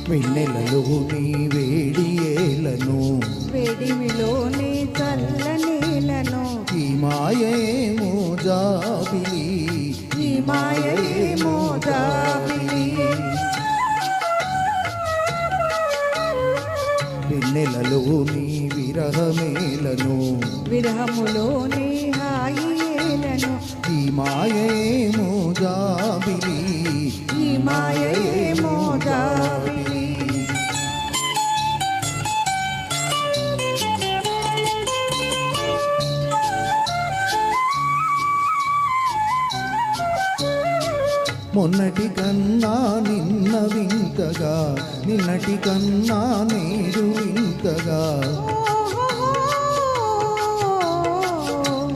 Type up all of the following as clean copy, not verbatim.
వెన్నెలలోని వేడి ఏలను వేడిమిలోని చల్లనేలను ఈ మాయేమో జాబిలి ఈ మాయేమో జాబిలి వెన్నెలలోని విరహమేలను విరహములోని హాయిలను ఈ మాయేమో జాబిలి ఈ మాయేమో జాబిలి మొన్నటి కన్నా నిన్న వింతగా నిన్నటి కన్నా నేడు వింతగా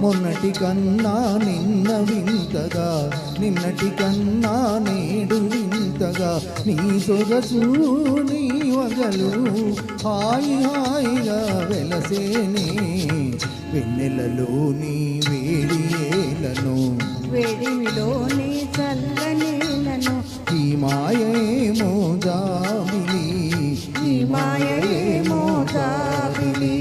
మొన్నటి కన్నా నిన్న వింతగా నిన్నటి కన్నా నేడు వింతగా నీ సొగసు నీ వగలు హాయి హాయిగా వెలసేనే వెన్నెలలోని వేడి ఏలను వేడిమిలోని చల్లనేలను ఈ మాయేమో జాబిలి ఈ మాయేమో జాబిలి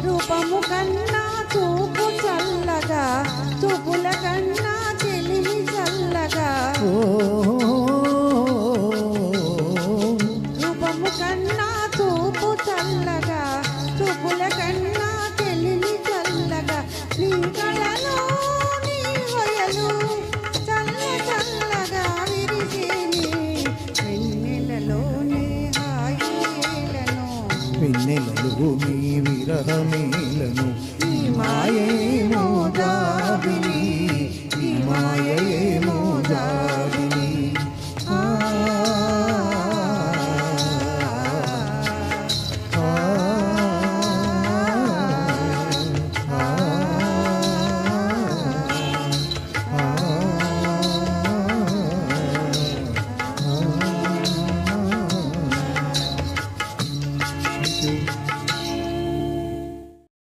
రూపము కన్నా చూపు చల్లగా చూపుల కన్నా చెలిమి చల్లగా రూపము కన్నా చూపు చల్లగా చూపుల కన్నా చెలిమి చల్లగా నీ కళలో నీ వయలు చల్ల చల్లగా విరిసేని వెన్నెలలోని హాయిలను వెన్నెలలోని విరహమేలను ఈ మాయేమో జాబిలి ఈ మాయేమో జాబిలి